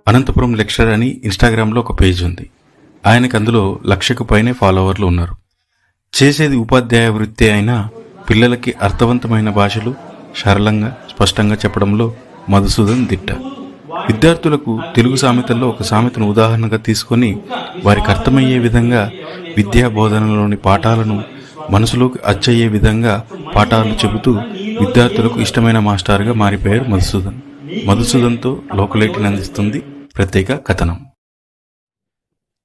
Anantapuram lecturer అని ఇన్స్టాగ్రామ్లో ఒక పేజ్ ఉంది. ఆయనకు అందులో 1,00,000కు పైనే ఫాలోవర్లు ఉన్నారు. చేసేది ఉపాధ్యాయ వృత్తి అయినా పిల్లలకి అర్థవంతమైన భాషలు సరళంగా స్పష్టంగా చెప్పడంలో మధుసూదన్ దిట్ట. విద్యార్థులకు తెలుగు సామెతల్లో ఒక సామెతను ఉదాహరణగా తీసుకొని వారికి అర్థమయ్యే విధంగా విద్యా బోధనలోని పాఠాలను మనసులోకి అచ్చయ్యే విధంగా పాఠాలు చెబుతూ విద్యార్థులకు ఇష్టమైన మాస్టర్గా మారిపోయారు మధుసూదన్. మధుసూదన్తో లోకలైటిని అందిస్తుంది ప్రత్యేక కథనం.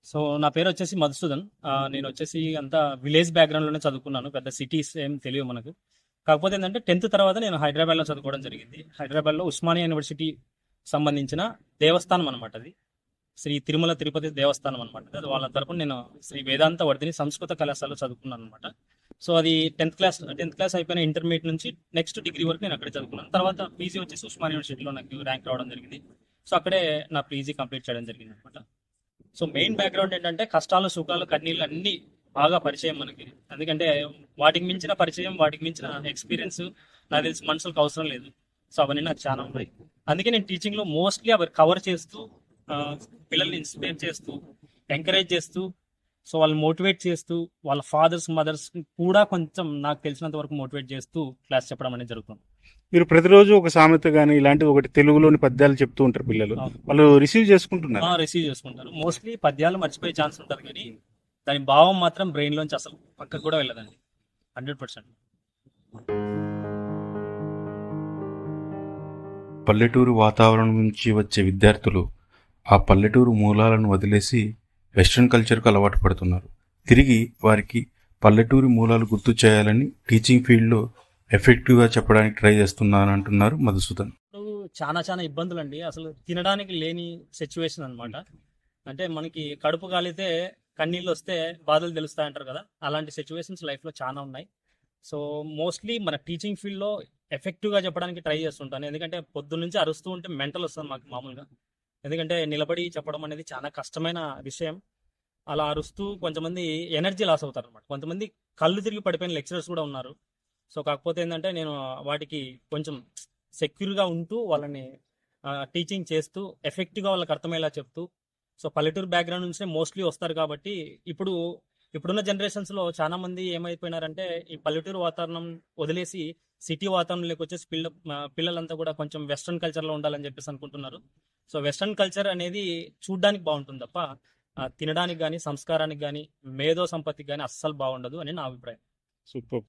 సో నా పేరు వచ్చేసి మధుసూదన్. నేను వచ్చేసి అంతా విలేజ్ బ్యాక్గ్రౌండ్లోనే చదువుకున్నాను. పెద్ద సిటీస్ ఏం తెలియదు మనకు. కాకపోతే ఏంటంటే 10th తర్వాత నేను హైదరాబాద్లో చదువుకోవడం జరిగింది. హైదరాబాద్లో ఉస్మానియా యూనివర్సిటీ సంబంధించిన దేవస్థానం అనమాట. అది శ్రీ తిరుమల తిరుపతి దేవస్థానం అనమాట. అది వాళ్ళ తరపున నేను శ్రీ వేదాంత వర్ధిని సంస్కృత కళాశాలలో చదువుకున్నాను అనమాట. సో అది 10th క్లాస్ అయిపోయిన ఇంటర్మీడియట్ నుంచి నెక్స్ట్ డిగ్రీ వరకు నేను అక్కడే చదువుకున్నాను. తర్వాత పీజీ వచ్చేసి ఉస్మానియా యూనివర్సిటీలో నాకు ర్యాంక్ రావడం జరిగింది. సో అక్కడే నా పీజీ కంప్లీట్ చేయడం జరిగింది అనమాట. సో మెయిన్ బ్యాక్గ్రౌండ్ ఏంటంటే కష్టాలు సుఖాలు కన్నీళ్ళు అన్నీ బాగా పరిచయం మనకి. ఎందుకంటే వాటికి మించిన పరిచయం, వాటికి మించిన ఎక్స్పీరియన్స్ నాకు తెలిసి మనుషులకు అవసరం లేదు. సో అవన్నీ నాకు చాలా ఉన్నాయి. అందుకే నేను టీచింగ్లో మోస్ట్లీ అవి కవర్ చేస్తూ పిల్లల్ని ఇన్స్పైర్ చేస్తూ ఎంకరేజ్ చేస్తూ సో వాళ్ళు మోటివేట్ చేస్తూ వాళ్ళ ఫాదర్స్ మదర్స్ కూడా కొంచెం నాకు తెలిసినంత వరకు మోటివేట్ చేస్తూ క్లాస్ చెప్పడం అనేది జరుగుతుంది. మీరు ప్రతిరోజు ఒక సామెత కానీ ఇలాంటివి ఒకటి తెలుగులోని పద్యాలు చెప్తూ ఉంటారు పిల్లలు, వాళ్ళు రిసీవ్ చేసుకుంటున్నారు? రిసీవ్ చేసుకుంటారు. మోస్ట్లీ పద్యాలు మర్చిపోయే ఛాన్స్ ఉంటుంది, కానీ దాని భావం మాత్రం బ్రెయిన్ లోంచి అసలు పక్కకు కూడా వెళ్ళదండి. 100%. పల్లెటూరు వాతావరణం నుంచి వచ్చే విద్యార్థులు ఆ పల్లెటూరు మూలాలను వదిలేసి వెస్ట్రన్ కల్చర్కు అలవాటు పడుతున్నారు. తిరిగి వారికి పల్లెటూరు మూలాలు గుర్తు చేయాలని టీచింగ్ ఫీల్డ్లో ఎఫెక్టివ్గా చెప్పడానికి ట్రై చేస్తున్నానంటున్నారు మధుసూదన్. చాలా ఇబ్బందులు అండి. అసలు తినడానికి లేని సిచ్యువేషన్ అనమాట. అంటే మనకి కడుపు కాలితే కన్నీళ్ళు వస్తే బాధలు తెలుస్తాయంటారు కదా, అలాంటి సిచ్యువేషన్స్ లైఫ్లో చాలా ఉన్నాయి. సో మోస్ట్లీ మన టీచింగ్ ఫీల్డ్లో ఎఫెక్టివ్గా చెప్పడానికి ట్రై చేస్తుంటాను. ఎందుకంటే పొద్దున్న నుంచి అరుస్తూ ఉంటే మెంటల్ వస్తుంది మాకు మామూలుగా. ఎందుకంటే నిలబడి చెప్పడం అనేది చాలా కష్టమైన విషయం. అలా అరుస్తూ కొంతమంది ఎనర్జీ లాస్ అవుతారు అనమాట. కొంతమంది కళ్ళు తిరిగి పడిపోయిన లెక్చరర్స్ కూడా ఉన్నారు. సో కాకపోతే ఏంటంటే నేను వాటికి కొంచెం సెక్యూర్గా ఉంటూ వాళ్ళని టీచింగ్ చేస్తూ ఎఫెక్టివ్గా వాళ్ళకి అర్థమయ్యేలా చెప్తూ, సో పల్లెటూరు బ్యాక్గ్రౌండ్ నుంచే మోస్ట్లీ వస్తారు కాబట్టి ఇప్పుడున్న జనరేషన్స్లో చాలా మంది ఏమైపోయినారంటే ఈ పల్లెటూరు వాతావరణం వదిలేసి సిటీ వాతావరణంలోకి వచ్చేసి పిల్లలంతా కూడా కొంచెం వెస్ట్రన్ కల్చర్లో ఉండాలని చెప్పేసి అనుకుంటున్నారు. సో వెస్ట్రన్ కల్చర్ అనేది చూడ్డానికి బాగుంటుంది తప్ప తినడానికి కానీ సంస్కారానికి కానీ మేధో సంపత్తికి కానీ అస్సలు బాగుండదు అని నా అభిప్రాయం. సూపర్.